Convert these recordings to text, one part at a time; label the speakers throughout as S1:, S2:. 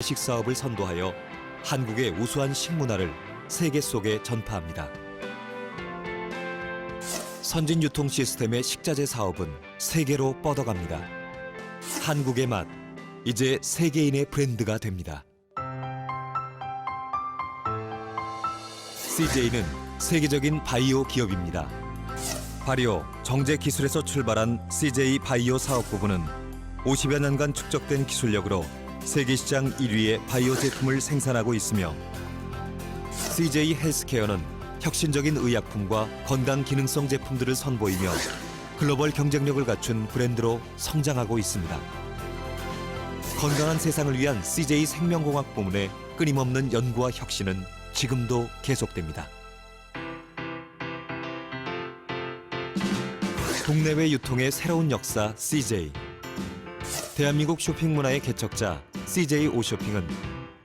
S1: 식사업을 선도하여 한국의 우수한 식문화를 세계 속에 전파합니다. 선진 유통 시스템의 식자재 사업은 세계로 뻗어갑니다. 한국의 맛, 이제 세계인의 브랜드가 됩니다. CJ는 세계적인 바이오 기업입니다. 발효, 정제 기술에서 출발한 CJ 바이오 사업부부는 50여 년간 축적된 기술력으로 세계 시장 1위의 바이오 제품을 생산하고 있으며 CJ 헬스케어는 혁신적인 의약품과 건강 기능성 제품들을 선보이며 글로벌 경쟁력을 갖춘 브랜드로 성장하고 있습니다. 건강한 세상을 위한 CJ 생명공학 부문의 끊임없는 연구와 혁신은 지금도 계속됩니다. 국내외 유통의 새로운 역사 CJ. 대한민국 쇼핑 문화의 개척자 CJ 오쇼핑은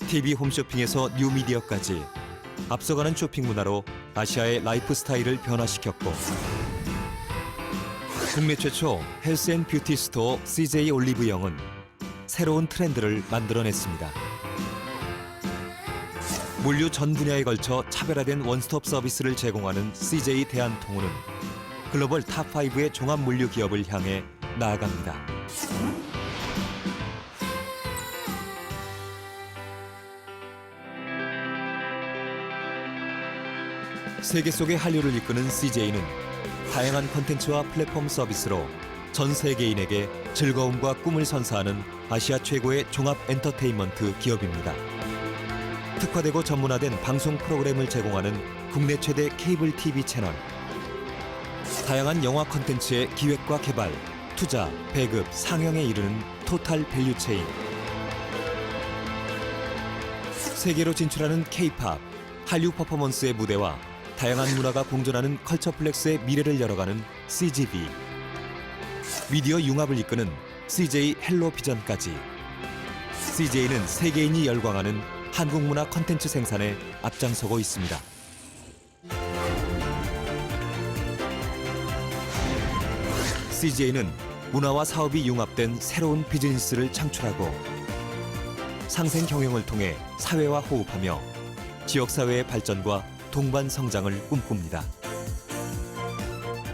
S1: TV 홈쇼핑에서 뉴미디어까지 앞서가는 쇼핑 문화로 아시아의 라이프 스타일을 변화시켰고 국내 최초 헬스 앤 뷰티 스토어 CJ 올리브영은 새로운 트렌드를 만들어냈습니다. 물류 전 분야에 걸쳐 차별화된 원스톱 서비스를 제공하는 CJ 대한통운은 글로벌 탑5의 종합 물류 기업을 향해 나아갑니다. 세계 속의 한류를 이끄는 CJ는 다양한 콘텐츠와 플랫폼 서비스로 전 세계인에게 즐거움과 꿈을 선사하는 아시아 최고의 종합 엔터테인먼트 기업입니다. 특화되고 전문화된 방송 프로그램을 제공하는 국내 최대 케이블 TV 채널, 다양한 영화 콘텐츠의 기획과 개발, 투자, 배급, 상영에 이르는 토탈 밸류 체인, 세계로 진출하는 K-팝, 한류 퍼포먼스의 무대와 다양한 문화가 공존하는 컬처플렉스의 미래를 열어가는 CGV, 미디어 융합을 이끄는 CJ 헬로비전까지 CJ는 세계인이 열광하는 한국 문화 콘텐츠 생산에 앞장서고 있습니다. CJ는 문화와 사업이 융합된 새로운 비즈니스를 창출하고 상생 경영을 통해 사회와 호흡하며 지역사회의 발전과 동반 성장을 꿈꿉니다.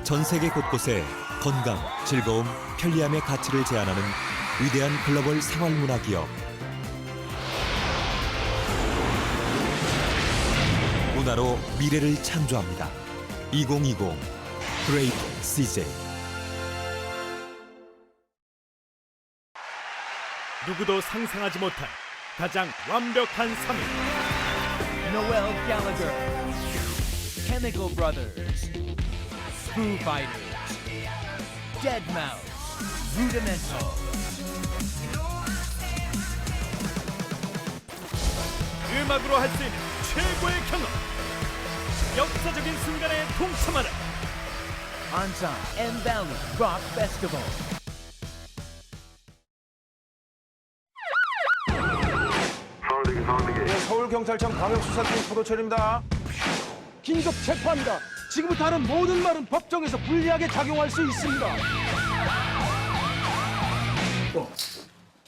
S1: 전 세계 곳곳에 건강, 즐거움, 편리함의 가치를 제안하는 위대한 글로벌 생활문화 기업. 문화로 미래를 창조합니다. 2020 Great CJ.
S2: 누구도 상상하지 못한 가장 완벽한 3인
S3: Noel Gallagher, Chemical Brothers, Foo Fighters, Deadmau5, Rudimental.
S2: 음악으로 할 수 있는 최고의 경험, 역사적인 순간에 동참하라.
S3: Ansan and Valley Rock Festival.
S4: 서울경찰청 광역수사팀 포도철입니다.
S5: 긴급 체포합니다. 지금부터 하는 모든 말은 법정에서 불리하게 작용할 수 있습니다.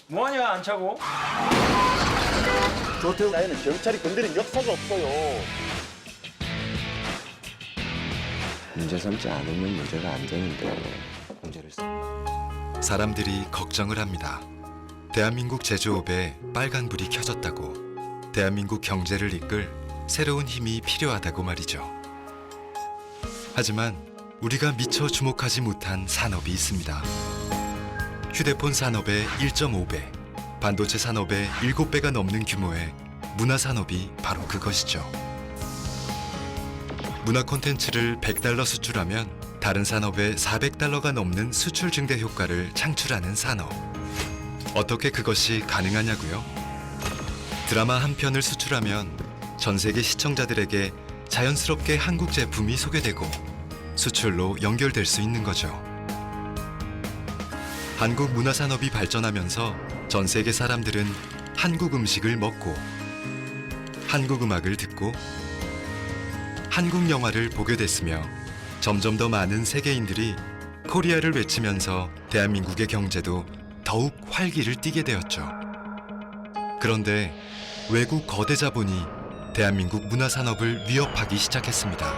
S4: 뭐하냐 안 차고?
S6: 조태우 나이는 경찰이 건드린 역사가 없어요.
S7: 문제 삼지 않으면 문제가 안 되는데 문제를
S8: 사람들이 걱정을 합니다. 대한민국 제조업에 빨간불이 켜졌다고, 대한민국 경제를 이끌 새로운 힘이 필요하다고 말이죠. 하지만 우리가 미처 주목하지 못한 산업이 있습니다. 휴대폰 산업의 1.5배, 반도체 산업의 7배가 넘는 규모의 문화산업이 바로 그것이죠. 문화 콘텐츠를 100달러 수출하면 다른 산업의 400달러가 넘는 수출 증대 효과를 창출하는 산업. 어떻게 그것이 가능하냐고요? 드라마 한 편을 수출하면 전 세계 시청자들에게 자연스럽게 한국 제품이 소개되고 수출로 연결될 수 있는 거죠. 한국 문화산업이 발전하면서 전 세계 사람들은 한국 음식을 먹고 한국 음악을 듣고 한국 영화를 보게 됐으며 점점 더 많은 세계인들이 코리아를 외치면서 대한민국의 경제도 더욱 활기를 띠게 되었죠. 그런데 외국 거대 자본이 대한민국 문화산업을 위협하기 시작했습니다.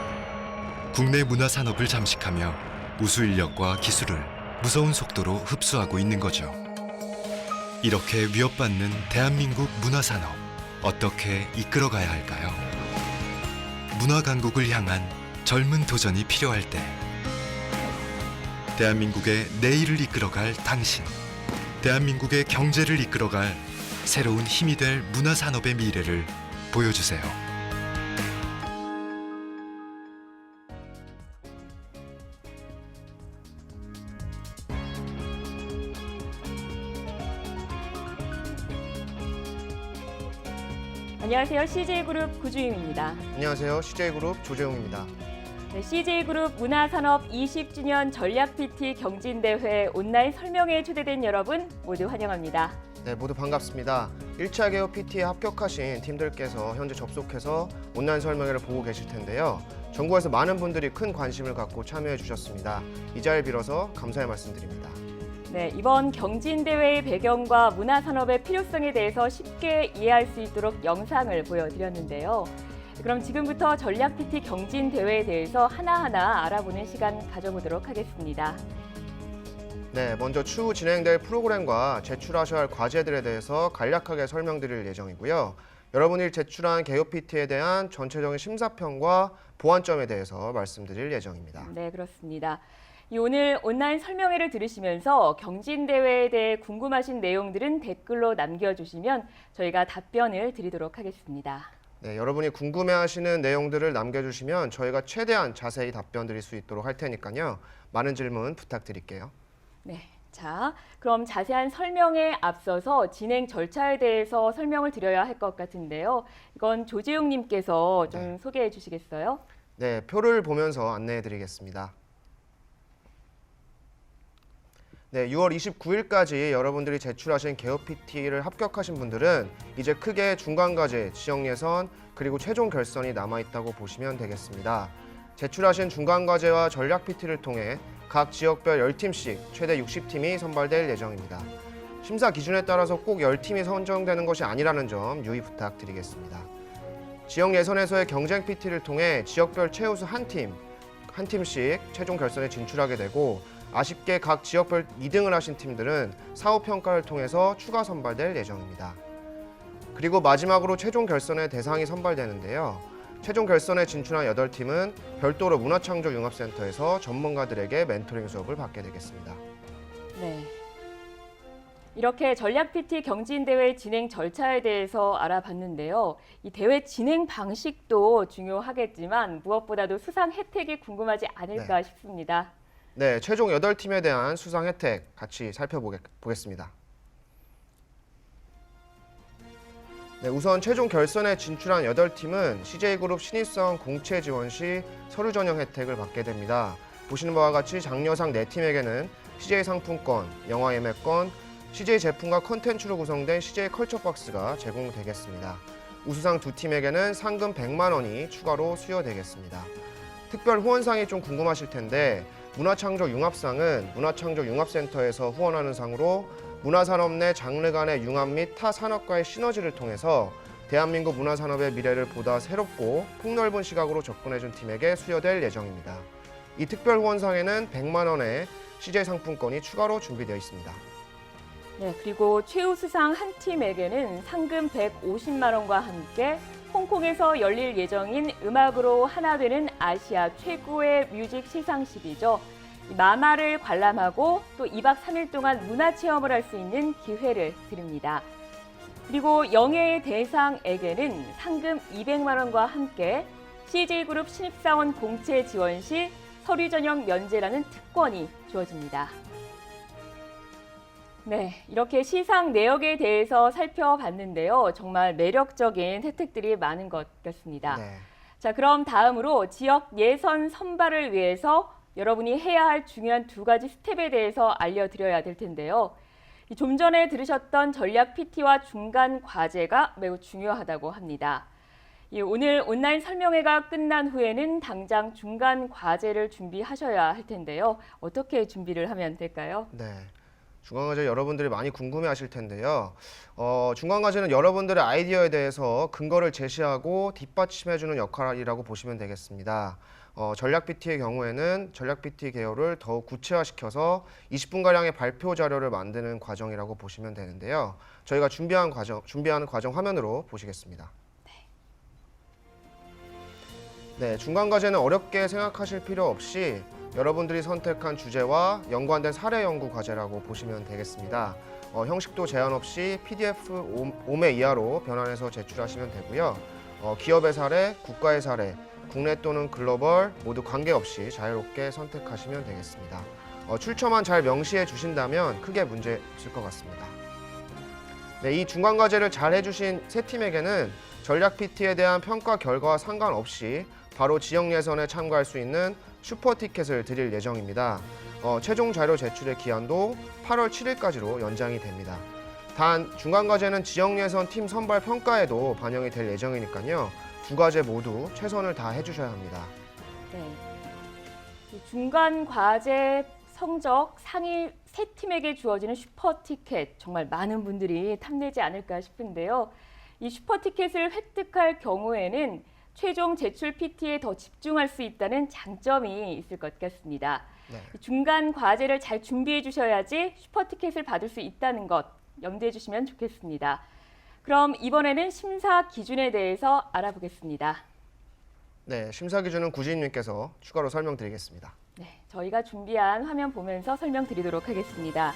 S8: 국내 문화산업을 잠식하며 우수 인력과 기술을 무서운 속도로 흡수하고 있는 거죠. 이렇게 위협받는 대한민국 문화산업, 어떻게 이끌어가야 할까요? 문화 강국을 향한 젊은 도전이 필요할 때 대한민국의 내일을 이끌어갈 당신, 대한민국의 경제를 이끌어갈 새로운 힘이 될 문화산업의 미래를 보여주세요.
S9: 안녕하세요. CJ그룹 구주임입니다.
S10: 안녕하세요. CJ그룹 조재웅입니다.
S9: 네, CJ그룹 문화산업 20주년 전략 PT 경진대회 온라인 설명회에 초대된 여러분 모두 환영합니다.
S10: 네, 모두 반갑습니다. 1차 개업 PT에 합격하신 팀들께서 현재 접속해서 온라인 설명회를 보고 계실 텐데요. 전국에서 많은 분들이 큰 관심을 갖고 참여해 주셨습니다. 이 자리를 빌어서 감사의 말씀드립니다.
S9: 네, 이번 경진대회의 배경과 문화산업의 필요성에 대해서 쉽게 이해할 수 있도록 영상을 보여드렸는데요. 그럼 지금부터 전략 PT 경진대회에 대해서 하나하나 알아보는 시간 가져보도록 하겠습니다.
S10: 네, 먼저 추후 진행될 프로그램과 제출하셔야 할 과제들에 대해서 간략하게 설명드릴 예정이고요. 여러분이 제출한 개요 PT에 대한 전체적인 심사평과 보완점에 대해서 말씀드릴 예정입니다.
S9: 네, 그렇습니다. 오늘 온라인 설명회를 들으시면서 경진대회에 대해 궁금하신 내용들은 댓글로 남겨주시면 저희가 답변을 드리도록 하겠습니다.
S10: 네, 여러분이 궁금해하시는 내용들을 남겨주시면 저희가 최대한 자세히 답변 드릴 수 있도록 할 테니까요. 많은 질문 부탁드릴게요.
S9: 네, 자, 그럼 자세한 설명에 앞서서 진행 절차에 대해서 설명을 드려야 할 것 같은데요. 이건 조재웅 님께서 좀 소개해 주시겠어요?
S10: 네, 표를 보면서 안내해 드리겠습니다. 네, 6월 29일까지 여러분들이 제출하신 개요 PT를 합격하신 분들은 이제 크게 중간과제, 지역 예선, 그리고 최종 결선이 남아있다고 보시면 되겠습니다. 제출하신 중간과제와 전략 PT를 통해 각 지역별 10팀씩 최대 60팀이 선발될 예정입니다. 심사 기준에 따라서 꼭 10팀이 선정되는 것이 아니라는 점 유의 부탁드리겠습니다. 지역 예선에서의 경쟁 PT를 통해 지역별 최우수 한 팀씩 최종 결선에 진출하게 되고 아쉽게 각 지역별 2등을 하신 팀들은 사후 평가를 통해서 추가 선발될 예정입니다. 그리고 마지막으로 최종 결선의 대상이 선발되는데요. 최종 결선에 진출한 8팀은 별도로 문화창조융합센터에서 전문가들에게 멘토링 수업을 받게 되겠습니다.
S9: 네. 이렇게 전략 PT 경진대회 진행 절차에 대해서 알아봤는데요. 이 대회 진행 방식도 중요하겠지만 무엇보다도 수상 혜택이 궁금하지 않을까 싶습니다.
S10: 네, 최종 8팀에 대한 수상 혜택 같이 살펴보겠습니다. 네, 우선 최종 결선에 진출한 8팀은 CJ그룹 신입사원 공채 지원 시 서류 전형 혜택을 받게 됩니다. 보시는 바와 같이 장려상 4팀에게는 CJ 상품권, 영화 예매권, CJ 제품과 컨텐츠로 구성된 CJ 컬처박스가 제공되겠습니다. 우수상 2팀에게는 상금 100만 원이 추가로 수여되겠습니다. 특별 후원상이 좀 궁금하실 텐데 문화창조융합상은 문화창조융합센터에서 후원하는 상으로 문화산업 내 장르 간의 융합 및 타 산업과의 시너지를 통해서 대한민국 문화산업의 미래를 보다 새롭고 폭넓은 시각으로 접근해준 팀에게 수여될 예정입니다. 이 특별 후원상에는 100만 원의 CJ 상품권이 추가로 준비되어 있습니다.
S9: 네, 그리고 최우수상 한 팀에게는 상금 150만 원과 함께 홍콩에서 열릴 예정인 음악으로 하나 되는 아시아 최고의 뮤직 시상식이죠. 마마를 관람하고 또 2박 3일 동안 문화체험을 할 수 있는 기회를 드립니다. 그리고 영예의 대상에게는 상금 200만 원과 함께 CJ그룹 신입사원 공채 지원 시 서류 전형 면제라는 특권이 주어집니다. 네, 이렇게 시상 내역에 대해서 살펴봤는데요. 정말 매력적인 혜택들이 많은 것 같습니다.
S10: 네.
S9: 자, 그럼 다음으로 지역 예선 선발을 위해서 여러분이 해야 할 중요한 2가지 스텝에 대해서 알려드려야 될 텐데요. 좀 전에 들으셨던 전략 PT와 중간 과제가 매우 중요하다고 합니다. 오늘 온라인 설명회가 끝난 후에는 당장 중간 과제를 준비하셔야 할 텐데요. 어떻게 준비를 하면 될까요?
S10: 네. 중간과제 여러분들이 많이 궁금해하실 텐데요. 중간과제는 여러분들의 아이디어에 대해서 근거를 제시하고 뒷받침해주는 역할이라고 보시면 되겠습니다. 전략 PT의 경우에는 전략 PT 개요를 더욱 구체화시켜서 20분가량의 발표 자료를 만드는 과정이라고 보시면 되는데요. 저희가 준비하는 과정 화면으로 보시겠습니다. 네, 중간과제는 어렵게 생각하실 필요 없이 여러분들이 선택한 주제와 연관된 사례 연구 과제라고 보시면 되겠습니다. 형식도 제한 없이 PDF 5매 이하로 변환해서 제출하시면 되고요. 기업의 사례, 국가의 사례, 국내 또는 글로벌 모두 관계없이 자유롭게 선택하시면 되겠습니다. 출처만 잘 명시해 주신다면 크게 문제 없을 것 같습니다. 네, 이 중간과제를 잘 해주신 세 팀에게는 전략 PT에 대한 평가 결과와 상관없이 바로 지역 예선에 참가할 수 있는 슈퍼 티켓을 드릴 예정입니다. 최종 자료 제출의 기한도 8월 7일까지로 연장이 됩니다. 단 중간과제는 지역 예선 팀 선발 평가에도 반영이 될 예정이니까요. 두 과제 모두 최선을 다해 주셔야 합니다.
S9: 네. 이 중간 과제 성적 상위 세 팀에게 주어지는 슈퍼 티켓, 정말 많은 분들이 탐내지 않을까 싶은데요. 이 슈퍼 티켓을 획득할 경우에는 최종 제출 PT에 더 집중할 수 있다는 장점이 있을 것 같습니다.
S10: 네.
S9: 중간 과제를 잘 준비해 주셔야지 슈퍼 티켓을 받을 수 있다는 것 염두해 주시면 좋겠습니다. 그럼 이번에는 심사 기준에 대해서 알아보겠습니다.
S10: 네, 심사 기준은 구지인님께서 추가로 설명드리겠습니다.
S9: 네, 저희가 준비한 화면 보면서 설명드리도록 하겠습니다.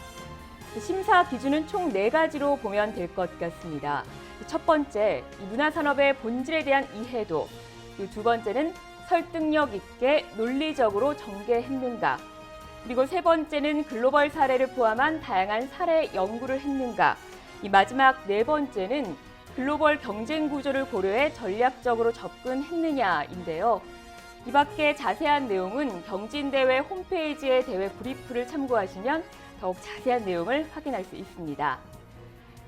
S9: 심사 기준은 총 4가지로 보면 될 것 같습니다. 첫 번째, 문화산업의 본질에 대한 이해도, 두 번째는 설득력 있게 논리적으로 전개했는가, 그리고 세 번째는 글로벌 사례를 포함한 다양한 사례 연구를 했는가, 이 마지막 네 번째는 글로벌 경쟁 구조를 고려해 전략적으로 접근했느냐인데요. 이 밖에 자세한 내용은 경진대회 홈페이지의 대회 브리프를 참고하시면 더욱 자세한 내용을 확인할 수 있습니다.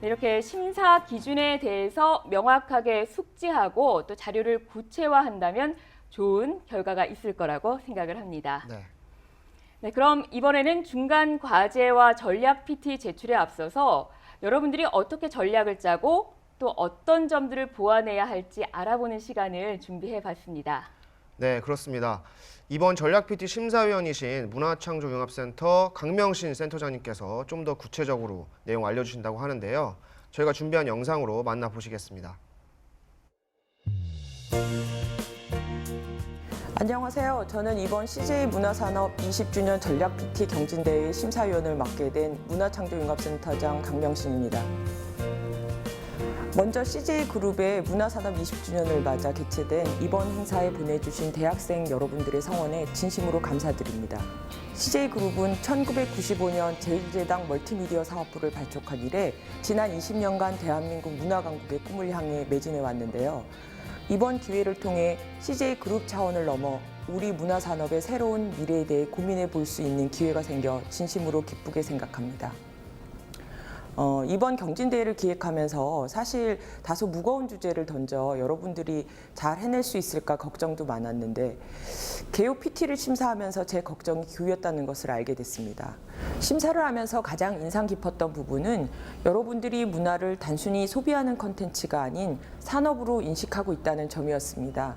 S9: 이렇게 심사 기준에 대해서 명확하게 숙지하고 또 자료를 구체화한다면 좋은 결과가 있을 거라고 생각을 합니다. 네, 그럼 이번에는 중간 과제와 전략 PT 제출에 앞서서 여러분들이 어떻게 전략을 짜고 또 어떤 점들을 보완해야 할지 알아보는 시간을 준비해 봤습니다.
S10: 네, 그렇습니다. 이번 전략 PT 심사위원이신 문화창조융합센터 강명신 센터장님께서 좀 더 구체적으로 내용 알려주신다고 하는데요. 저희가 준비한 영상으로 만나보시겠습니다.
S11: 안녕하세요. 저는 이번 CJ 문화산업 20주년 전략 PT 경진대회 심사위원을 맡게 된 문화창조융합센터장 강명신입니다. 먼저 CJ그룹의 문화산업 20주년을 맞아 개최된 이번 행사에 보내주신 대학생 여러분들의 성원에 진심으로 감사드립니다. CJ그룹은 1995년 제1제당 멀티미디어 사업부를 발족한 이래 지난 20년간 대한민국 문화강국의 꿈을 향해 매진해 왔는데요. 이번 기회를 통해 CJ그룹 차원을 넘어 우리 문화산업의 새로운 미래에 대해 고민해 볼 수 있는 기회가 생겨 진심으로 기쁘게 생각합니다. 이번 경진대회를 기획하면서 사실 다소 무거운 주제를 던져 여러분들이 잘 해낼 수 있을까 걱정도 많았는데 개요 PT를 심사하면서 제 걱정이 교였다는 것을 알게 됐습니다. 심사를 하면서 가장 인상 깊었던 부분은 여러분들이 문화를 단순히 소비하는 콘텐츠가 아닌 산업으로 인식하고 있다는 점이었습니다.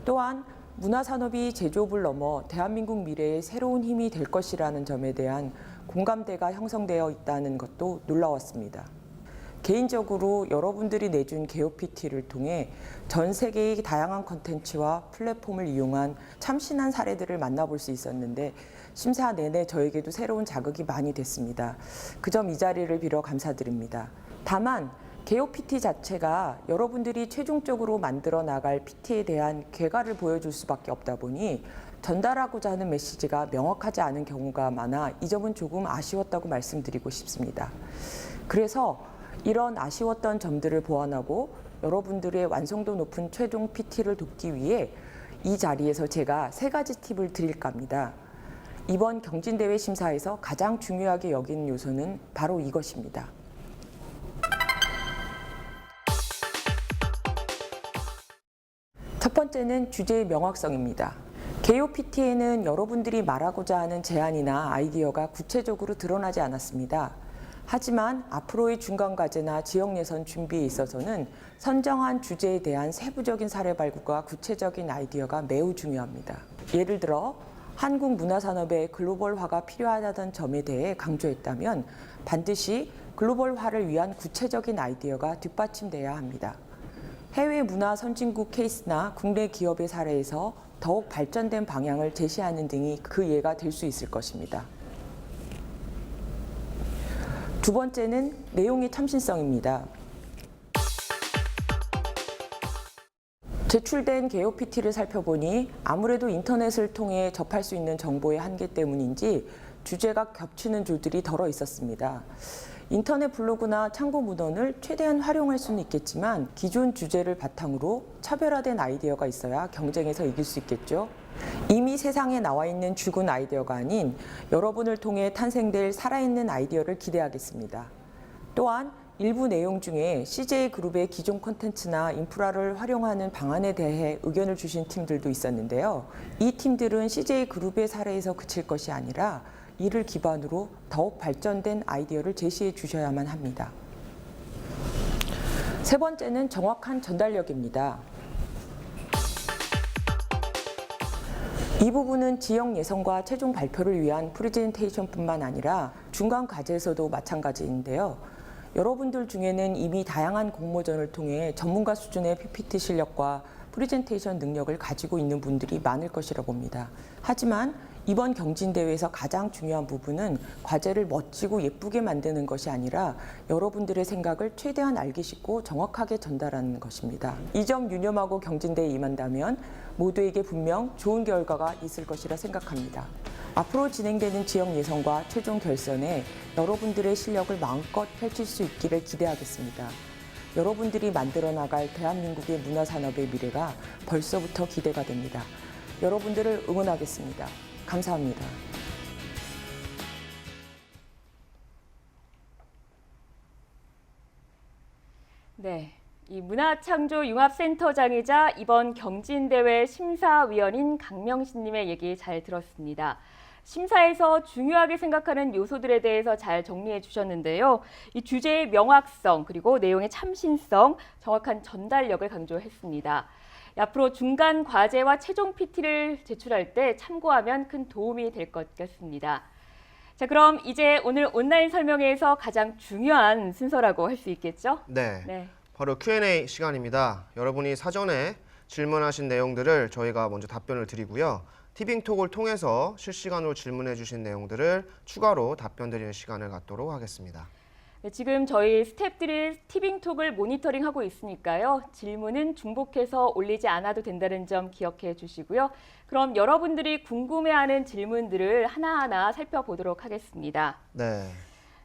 S11: 또한 문화산업이 제조업을 넘어 대한민국 미래의 새로운 힘이 될 것이라는 점에 대한 공감대가 형성되어 있다는 것도 놀라웠습니다. 개인적으로 여러분들이 내준 개요 PT를 통해 전 세계의 다양한 콘텐츠와 플랫폼을 이용한 참신한 사례들을 만나볼 수 있었는데 심사 내내 저에게도 새로운 자극이 많이 됐습니다. 그 점 이 자리를 빌어 감사드립니다. 다만 개요 PT 자체가 여러분들이 최종적으로 만들어 나갈 PT에 대한 결과를 보여줄 수밖에 없다 보니 전달하고자 하는 메시지가 명확하지 않은 경우가 많아 이 점은 조금 아쉬웠다고 말씀드리고 싶습니다. 그래서 이런 아쉬웠던 점들을 보완하고 여러분들의 완성도 높은 최종 PT를 돕기 위해 이 자리에서 제가 3가지 팁을 드릴까 합니다. 이번 경진대회 심사에서 가장 중요하게 여기는 요소는 바로 이것입니다. 첫 번째는 주제의 명확성입니다. 개요 PT에는 여러분들이 말하고자 하는 제안이나 아이디어가 구체적으로 드러나지 않았습니다. 하지만 앞으로의 중간과제나 지역 예선 준비에 있어서는 선정한 주제에 대한 세부적인 사례 발굴과 구체적인 아이디어가 매우 중요합니다. 예를 들어 한국 문화산업의 글로벌화가 필요하다는 점에 대해 강조했다면 반드시 글로벌화를 위한 구체적인 아이디어가 뒷받침돼야 합니다. 해외 문화 선진국 케이스나 국내 기업의 사례에서 더욱 발전된 방향을 제시하는 등이 그 예가 될 수 있을 것입니다. 두 번째는 내용의 참신성입니다. 제출된 개요 PT를 살펴보니 아무래도 인터넷을 통해 접할 수 있는 정보의 한계 때문인지 주제가 겹치는 줄들이 덜어 있었습니다. 인터넷 블로그나 참고 문헌을 최대한 활용할 수는 있겠지만 기존 주제를 바탕으로 차별화된 아이디어가 있어야 경쟁에서 이길 수 있겠죠. 이미 세상에 나와 있는 죽은 아이디어가 아닌 여러분을 통해 탄생될 살아있는 아이디어를 기대하겠습니다. 또한 일부 내용 중에 CJ그룹의 기존 콘텐츠나 인프라를 활용하는 방안에 대해 의견을 주신 팀들도 있었는데요. 이 팀들은 CJ그룹의 사례에서 그칠 것이 아니라 이를 기반으로 더욱 발전된 아이디어를 제시해 주셔야만 합니다. 세 번째는 정확한 전달력입니다. 이 부분은 지역 예선과 최종 발표를 위한 프레젠테이션뿐만 아니라 중간 과제에서도 마찬가지인데요. 여러분들 중에는 이미 다양한 공모전을 통해 전문가 수준의 PPT 실력과 프레젠테이션 능력을 가지고 있는 분들이 많을 것이라 봅니다. 하지만 이번 경진대회에서 가장 중요한 부분은 과제를 멋지고 예쁘게 만드는 것이 아니라 여러분들의 생각을 최대한 알기 쉽고 정확하게 전달하는 것입니다. 이 점 유념하고 경진대회에 임한다면 모두에게 분명 좋은 결과가 있을 것이라 생각합니다. 앞으로 진행되는 지역 예선과 최종 결선에 여러분들의 실력을 마음껏 펼칠 수 있기를 기대하겠습니다. 여러분들이 만들어 나갈 대한민국의 문화산업의 미래가 벌써부터 기대가 됩니다. 여러분들을 응원하겠습니다. 감사합니다.
S9: 네, 이 문화창조융합센터장이자 이번 경진대회 심사위원인 강명신님의 얘기 잘 들었습니다. 심사에서 중요하게 생각하는 요소들에 대해서 잘 정리해 주셨는데요. 이 주제의 명확성 그리고 내용의 참신성, 정확한 전달력을 강조했습니다. 앞으로 중간 과제와 최종 PT를 제출할 때 참고하면 큰 도움이 될 것 같습니다. 자, 그럼 이제 오늘 온라인 설명회에서 가장 중요한 순서라고 할 수 있겠죠?
S10: 네. 바로 Q&A 시간입니다. 여러분이 사전에 질문하신 내용들을 저희가 먼저 답변을 드리고요. 티빙톡을 통해서 실시간으로 질문해 주신 내용들을 추가로 답변 드리는 시간을 갖도록 하겠습니다.
S9: 네, 지금 저희 스태프들이 티빙톡을 모니터링하고 있으니까요. 질문은 중복해서 올리지 않아도 된다는 점 기억해 주시고요. 그럼 여러분들이 궁금해하는 질문들을 하나하나 살펴보도록 하겠습니다.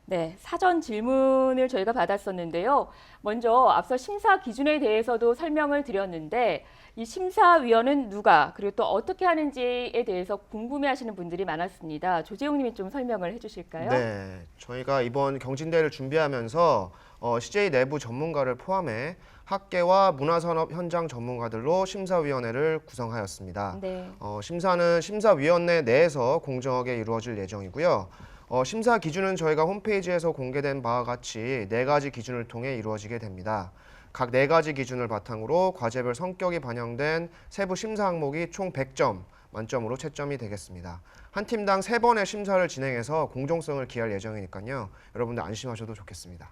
S9: 네, 사전 질문을 저희가 받았었는데요. 먼저 앞서 심사 기준에 대해서도 설명을 드렸는데 이 심사위원은 누가 그리고 또 어떻게 하는지에 대해서 궁금해하시는 분들이 많았습니다. 조재용 님이 좀 설명을 해주실까요?
S10: 네, 저희가 이번 경진대회를 준비하면서 CJ 내부 전문가를 포함해 학계와 문화산업 현장 전문가들로 심사위원회를 구성하였습니다.
S9: 네.
S10: 심사는 심사위원회 내에서 공정하게 이루어질 예정이고요. 심사 기준은 저희가 홈페이지에서 공개된 바와 같이 4가지 기준을 통해 이루어지게 됩니다. 각 4가지 기준을 바탕으로 과제별 성격이 반영된 세부 심사 항목이 총 100점 만점으로 채점이 되겠습니다. 한 팀당 3번의 심사를 진행해서 공정성을 기할 예정이니까요. 여러분들 안심하셔도 좋겠습니다.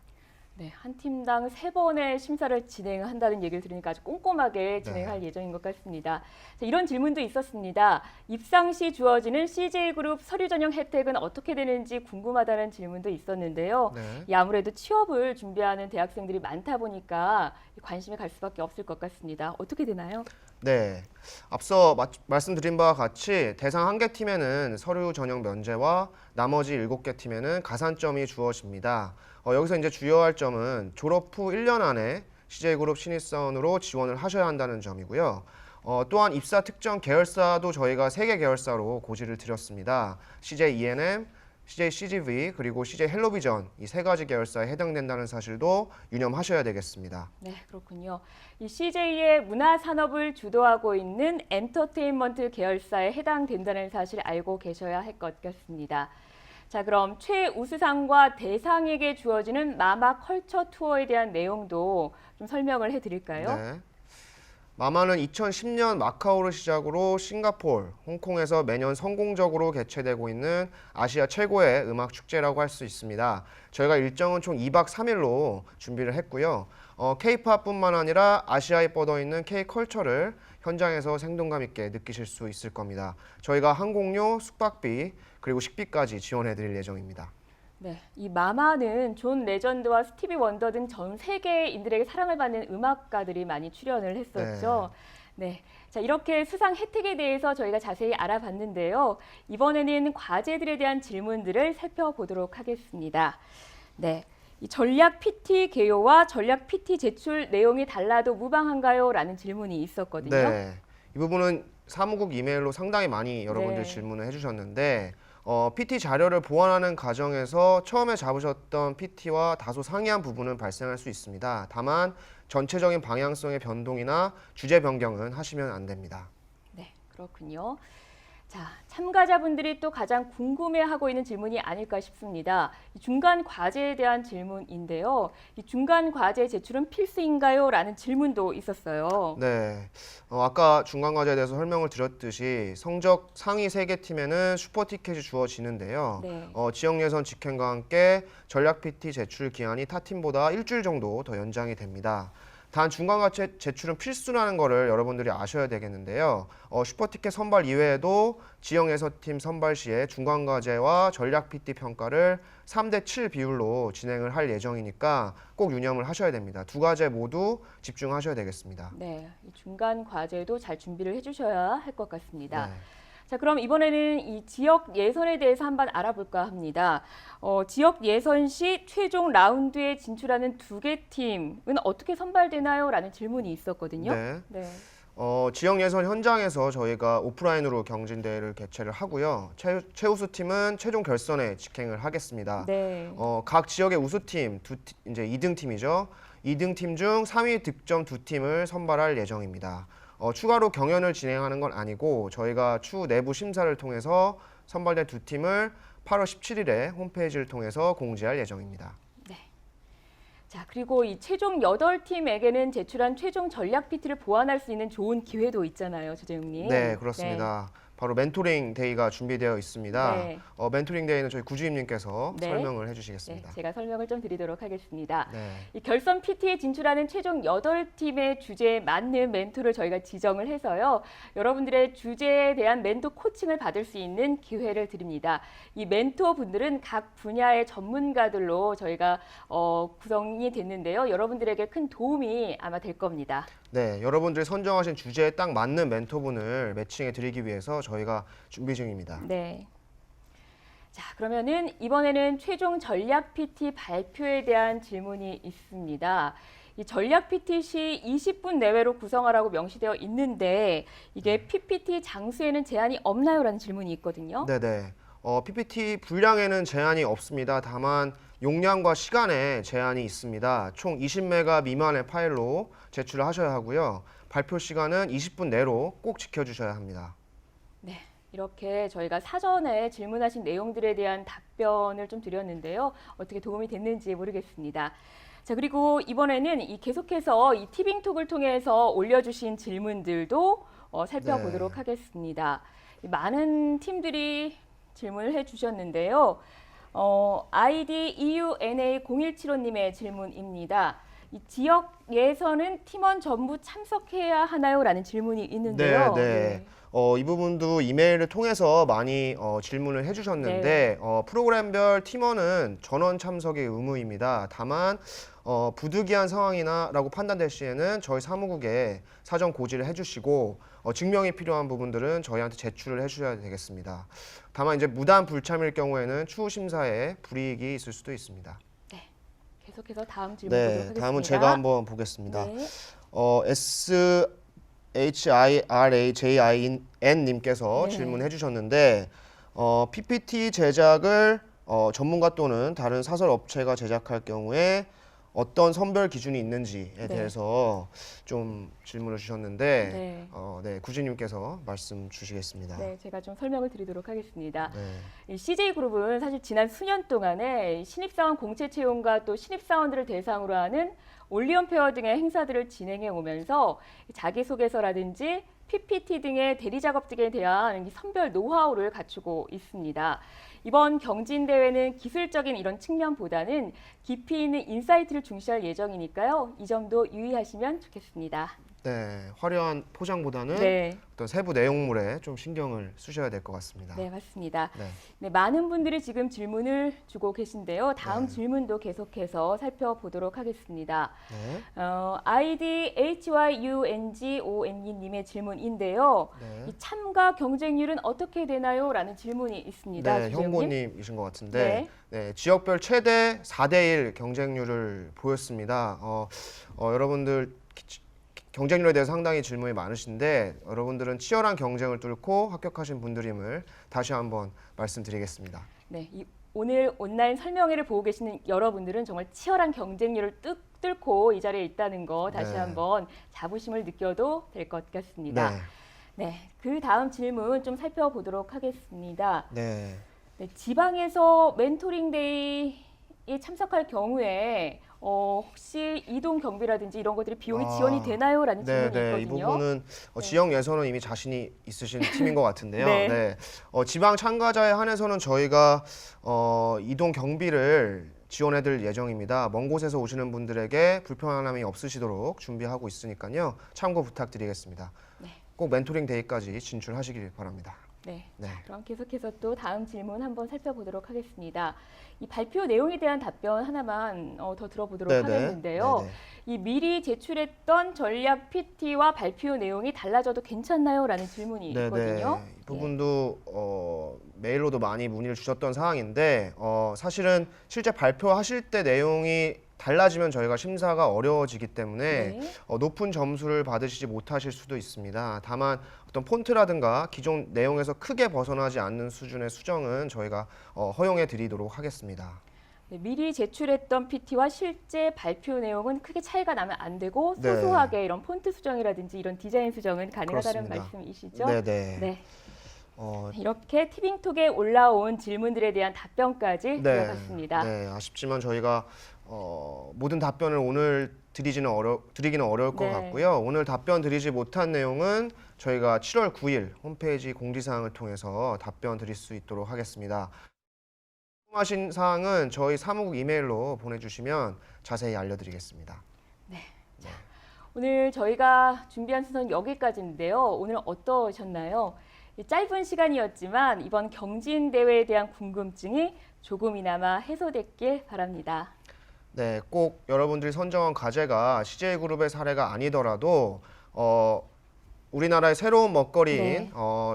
S9: 네, 한 팀당 3번의 심사를 진행한다는 얘기를 들으니까 아주 꼼꼼하게 진행할 예정인 것 같습니다. 자, 이런 질문도 있었습니다. 입상 시 주어지는 CJ그룹 서류 전형 혜택은 어떻게 되는지 궁금하다는 질문도 있었는데요. 아무래도 취업을 준비하는 대학생들이 많다 보니까 관심이 갈 수밖에 없을 것 같습니다. 어떻게 되나요?
S10: 네, 앞서 말씀드린 바와 같이 대상 1개 팀에는 서류 전형 면제와 나머지 7개 팀에는 가산점이 주어집니다. 여기서 이제 주의할 점은 졸업 후 1년 안에 CJ그룹 신입사원으로 지원을 하셔야 한다는 점이고요. 또한 입사 특정 계열사도 저희가 3개 계열사로 고지를 드렸습니다. CJ E&M, CJ CGV 그리고 CJ 헬로비전 이 세 가지 계열사에 해당된다는 사실도 유념하셔야 되겠습니다.
S9: 네, 그렇군요. 이 CJ의 문화 산업을 주도하고 있는 엔터테인먼트 계열사에 해당된다는 사실 알고 계셔야 할 것 같습니다. 자, 그럼 최우수상과 대상에게 주어지는 마마 컬처 투어에 대한 내용도 좀 설명을 해드릴까요?
S10: 네. 마마는 2010년 마카오를 시작으로 싱가포르, 홍콩에서 매년 성공적으로 개최되고 있는 아시아 최고의 음악 축제라고 할 수 있습니다. 저희가 일정은 총 2박 3일로 준비를 했고요. K-팝뿐만 아니라 아시아에 뻗어있는 K-컬처를 현장에서 생동감 있게 느끼실 수 있을 겁니다. 저희가 항공료, 숙박비, 그리고 식비까지 지원해드릴 예정입니다.
S9: 네, 이 마마는 존 레전드와 스티비 원더 등 전 세계인들에게 사랑을 받는 음악가들이 많이 출연을 했었죠. 네. 자, 이렇게 수상 혜택에 대해서 저희가 자세히 알아봤는데요. 이번에는 과제들에 대한 질문들을 살펴보도록 하겠습니다. 네. 이 전략 PT 개요와 전략 PT 제출 내용이 달라도 무방한가요? 라는 질문이 있었거든요.
S10: 네. 이 부분은 사무국 이메일로 상당히 많이 여러분들이
S9: 네.
S10: 질문을 해주셨는데 PT 자료를 보완하는 과정에서 처음에 잡으셨던 PT와 다소 상이한 부분은 발생할 수 있습니다. 다만 전체적인 방향성의 변동이나 주제 변경은 하시면 안 됩니다.
S9: 네, 그렇군요. 자, 참가자분들이 또 가장 궁금해하고 있는 질문이 아닐까 싶습니다. 이 중간 과제에 대한 질문인데요. 이 중간 과제 제출은 필수인가요? 라는 질문도 있었어요.
S10: 네, 아까 중간 과제에 대해서 설명을 드렸듯이 성적 상위 3개 팀에는 슈퍼 티켓이 주어지는데요.
S9: 네.
S10: 지역 예선 직행과 함께 전략 PT 제출 기한이 타 팀보다 일주일 정도 더 연장이 됩니다. 단 중간 과제 제출은 필수라는 거를 여러분들이 아셔야 되겠는데요. 슈퍼티켓 선발 이외에도 지역 예선팀 선발 시에 중간 과제와 전략 PT 평가를 3대7 비율로 진행을 할 예정이니까 꼭 유념을 하셔야 됩니다. 두 과제 모두 집중하셔야 되겠습니다.
S9: 네, 이 중간 과제도 잘 준비를 해주셔야 할 것 같습니다.
S10: 네.
S9: 자, 그럼 이번에는 이 지역 예선에 대해서 한번 알아볼까 합니다. 지역 예선 시 최종 라운드에 진출하는 2개 팀은 어떻게 선발되나요? 라는 질문이 있었거든요.
S10: 네.
S9: 네.
S10: 지역 예선 현장에서 저희가 오프라인으로 경진대회를 개최를 하고요. 최우수 팀은 최종 결선에 직행을 하겠습니다.
S9: 네.
S10: 각 지역의 우수팀, 이제 2등 팀이죠. 2등 팀 중 상위 득점 2팀을 선발할 예정입니다. 추가로 경연을 진행하는 건 아니고 저희가 추후 내부 심사를 통해서 선발된 2팀을 8월 17일에 홈페이지를 통해서 공지할 예정입니다.
S9: 네. 자, 그리고 이 최종 8팀에게는 제출한 최종 전략 PT를 보완할 수 있는 좋은 기회도 있잖아요, 조재웅님.
S10: 네, 그렇습니다. 바로 멘토링 데이가 준비되어 있습니다.
S9: 네.
S10: 멘토링 데이는 저희 구주임님께서
S9: 네.
S10: 설명을
S9: 네,
S10: 해주시겠습니다.
S9: 제가 설명을 좀 드리도록 하겠습니다.
S10: 네.
S9: 이 결선 PT에 진출하는 최종 8팀의 주제에 맞는 멘토를 저희가 지정을 해서요. 여러분들의 주제에 대한 멘토 코칭을 받을 수 있는 기회를 드립니다. 이 멘토분들은 각 분야의 전문가들로 저희가 구성이 됐는데요. 여러분들에게 큰 도움이 아마 될 겁니다.
S10: 네, 여러분들이 선정하신 주제에 딱 맞는 멘토분을 매칭해 드리기 위해서 저희가 준비 중입니다.
S9: 네. 자, 그러면은 이번에는 최종 전략 PT 발표에 대한 질문이 있습니다. 이 전략 PT 시 20분 내외로 구성하라고 명시되어 있는데 이게 PPT 장수에는 제한이 없나요? 라는 질문이 있거든요.
S10: 네네. PPT 분량에는 제한이 없습니다. 다만 용량과 시간에 제한이 있습니다. 총 20메가 미만의 파일로 제출을 하셔야 하고요. 발표 시간은 20분 내로 꼭 지켜주셔야 합니다.
S9: 네, 이렇게 저희가 사전에 질문하신 내용들에 대한 답변을 좀 드렸는데요. 어떻게 도움이 됐는지 모르겠습니다. 자, 그리고 이번에는 계속해서 이 티빙톡을 통해서 올려주신 질문들도 살펴보도록 하겠습니다. 많은 팀들이 질문을 해주셨는데요. 아이디 EUNA0175님의 질문입니다. 이 지역 예선은 팀원 전부 참석해야 하나요? 라는 질문이 있는데요.
S10: 네. 이 부분도 이메일을 통해서 많이 질문을 해주셨는데 프로그램별 팀원은 전원 참석이 의무입니다. 다만 부득이한 상황이나라고 판단될 시에는 저희 사무국에 사전 고지를 해주시고 증명이 필요한 부분들은 저희한테 제출을 해주셔야 되겠습니다. 다만 이제 무단 불참일 경우에는 추후 심사에 불이익이 있을 수도 있습니다.
S9: 네, 계속해서 다음 질문 보도록 하겠습니다.
S10: 다음은 제가 한번 보겠습니다.
S9: 네.
S10: SHIRAJIN님께서
S9: 네.
S10: 질문해 주셨는데 PPT 제작을 전문가 또는 다른 사설 업체가 제작할 경우에 어떤 선별 기준이 있는지에
S9: 네.
S10: 대해서 좀 질문을 주셨는데
S9: 네.
S10: 네, 구지님께서 말씀 주시겠습니다.
S9: 네, 제가 좀 설명을 드리도록 하겠습니다.
S10: 네.
S9: 이 CJ그룹은 사실 지난 수년 동안에 신입사원 공채 채용과 또 신입사원들을 대상으로 하는 올리언 페어 등의 행사들을 진행해 오면서 자기소개서라든지 PPT 등의 대리 작업 등에 대한 선별 노하우를 갖추고 있습니다. 이번 경진대회는 기술적인 이런 측면보다는 깊이 있는 인사이트를 중시할 예정이니까요. 이 점도 유의하시면 좋겠습니다.
S10: 네, 화려한 포장보다는
S9: 네.
S10: 어떤 세부 내용물에 좀 신경을 쓰셔야 될 것 같습니다.
S9: 네, 맞습니다.
S10: 네.
S9: 네, 많은 분들이 지금 질문을 주고 계신데요. 다음
S10: 네.
S9: 질문도 계속해서 살펴보도록 하겠습니다.
S10: 네.
S9: 아이디 HYUNGON님의 질문인데요.
S10: 네.
S9: 이 참가 경쟁률은 어떻게 되나요? 라는 질문이 있습니다.
S10: 네,
S9: 주재영님.
S10: 형고님이신 것 같은데 네, 지역별 최대 4대1 경쟁률을 보였습니다. 여러분들 경쟁률에 대해서 상당히 질문이 많으신데 여러분들은 치열한 경쟁을 뚫고 합격하신 분들임을 다시 한번 말씀드리겠습니다.
S9: 네, 오늘 온라인 설명회를 보고 계시는 여러분들은 정말 치열한 경쟁률을 뚫고 이 자리에 있다는 거 다시
S10: 네.
S9: 한번 자부심을 느껴도 될 것 같습니다.
S10: 네.
S9: 네, 그 다음 질문 좀 살펴보도록 하겠습니다.
S10: 네.
S9: 네, 지방에서 멘토링 데이에 참석할 경우에 혹시 이동 경비라든지 이런 것들이 비용이 지원이 되나요? 라는 질문이
S10: 네, 이
S9: 있거든요.
S10: 부분은 지역 예선은 이미 자신이 있으신 팀인 것 같은데요.
S9: 네.
S10: 네. 지방 참가자에 한해서는 저희가 이동 경비를 지원해드릴 예정입니다. 먼 곳에서 오시는 분들에게 불편함이 없으시도록 준비하고 있으니까요. 참고 부탁드리겠습니다.
S9: 네.
S10: 꼭 멘토링 데이까지 진출하시길 바랍니다.
S9: 네.
S10: 네.
S9: 자, 그럼 계속해서 또 다음 질문 한번 살펴보도록 하겠습니다. 이 발표 내용에 대한 답변 하나만 더 들어보도록
S10: 네네.
S9: 하겠는데요.
S10: 네네.
S9: 이 미리 제출했던 전략 PT와 발표 내용이 달라져도 괜찮나요? 라는 질문이 있거든요.
S10: 이 부분도 메일로도 많이 문의를 주셨던 사항인데 사실은 실제 발표하실 때 내용이 달라지면 저희가 심사가 어려워지기 때문에
S9: 네.
S10: 높은 점수를 받으시지 못하실 수도 있습니다. 다만 어떤 폰트라든가 기존 내용에서 크게 벗어나지 않는 수준의 수정은 저희가 허용해 드리도록 하겠습니다.
S9: 네, 미리 제출했던 PT와 실제 발표 내용은 크게 차이가 나면 안 되고
S10: 네.
S9: 소소하게 이런 폰트 수정이라든지 이런 디자인 수정은 가능하다는
S10: 그렇습니다.
S9: 말씀이시죠?
S10: 네네.
S9: 네. 이렇게 티빙톡에 올라온 질문들에 대한 답변까지 들어봤습니다.
S10: 네, 아쉽지만 저희가 모든 답변을 오늘 드리기는 어려울 것
S9: 네.
S10: 같고요. 오늘 답변 드리지 못한 내용은 저희가 7월 9일 홈페이지 공지사항을 통해서 답변 드릴 수 있도록 하겠습니다. 궁금하신 사항은 저희 사무국 이메일로 보내주시면 자세히 알려드리겠습니다.
S9: 오늘 저희가 준비한 순서는 여기까지인데요. 오늘 어떠셨나요? 짧은 시간이었지만 이번 경진대회에 대한 궁금증이 조금이나마 해소됐길 바랍니다.
S10: 네, 꼭 여러분들이 선정한 과제가 CJ그룹의 사례가 아니더라도 우리나라의 새로운 먹거리인
S9: 네.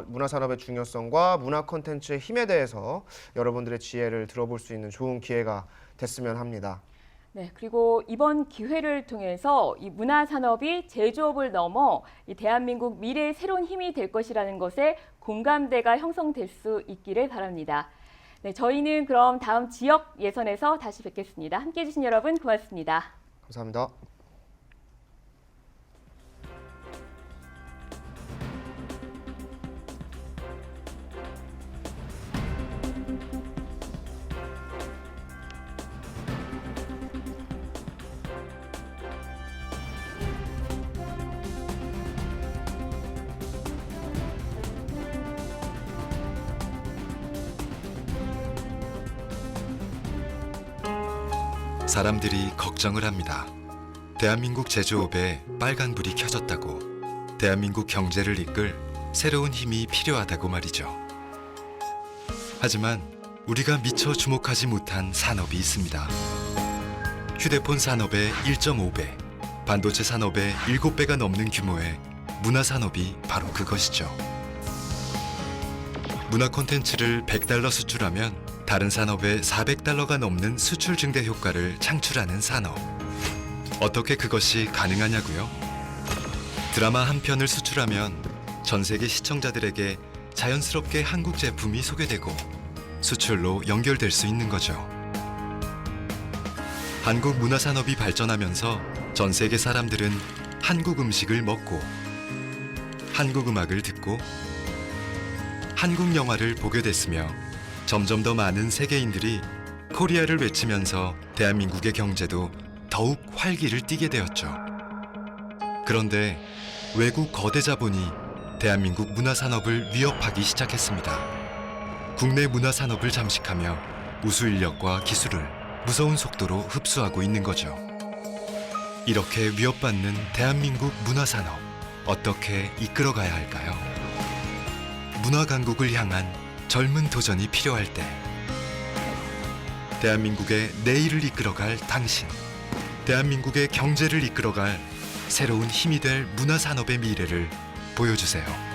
S10: 문화산업의 중요성과 문화 콘텐츠의 힘에 대해서 여러분들의 지혜를 들어볼 수 있는 좋은 기회가 됐으면 합니다.
S9: 네, 그리고 이번 기회를 통해서 이 문화산업이 제조업을 넘어 이 대한민국 미래의 새로운 힘이 될 것이라는 것에 공감대가 형성될 수 있기를 바랍니다. 네, 저희는 그럼 다음 지역 예선에서 다시 뵙겠습니다. 함께해 주신 여러분 고맙습니다.
S10: 감사합니다.
S8: 사람들이 걱정을 합니다. 대한민국 제조업에 빨간불이 켜졌다고, 대한민국 경제를 이끌 새로운 힘이 필요하다고 말이죠. 하지만 우리가 미처 주목하지 못한 산업이 있습니다. 휴대폰 산업의 1.5배, 반도체 산업의 7배가 넘는 규모의 문화산업이 바로 그것이죠. 문화 콘텐츠를 $100 수출하면 다른 산업의 $400가 넘는 수출 증대 효과를 창출하는 산업. 어떻게 그것이 가능하냐고요? 드라마 한 편을 수출하면 전 세계 시청자들에게 자연스럽게 한국 제품이 소개되고, 수출로 연결될 수 있는 거죠. 한국 문화 산업이 발전하면서 전 세계 사람들은 한국 음식을 먹고 한국 음악을 듣고 한국 영화를 보게 됐으며 점점 더 많은 세계인들이 코리아를 외치면서 대한민국의 경제도 더욱 활기를 띠게 되었죠. 그런데 외국 거대 자본이 대한민국 문화 산업을 위협하기 시작했습니다. 국내 문화 산업을 잠식하며 우수 인력과 기술을 무서운 속도로 흡수하고 있는 거죠. 이렇게 위협받는 대한민국 문화 산업, 어떻게 이끌어가야 할까요? 문화 강국을 향한 젊은 도전이 필요할 때 대한민국의 내일을 이끌어갈 당신, 대한민국의 경제를 이끌어갈 새로운 힘이 될 문화 산업의 미래를 보여주세요.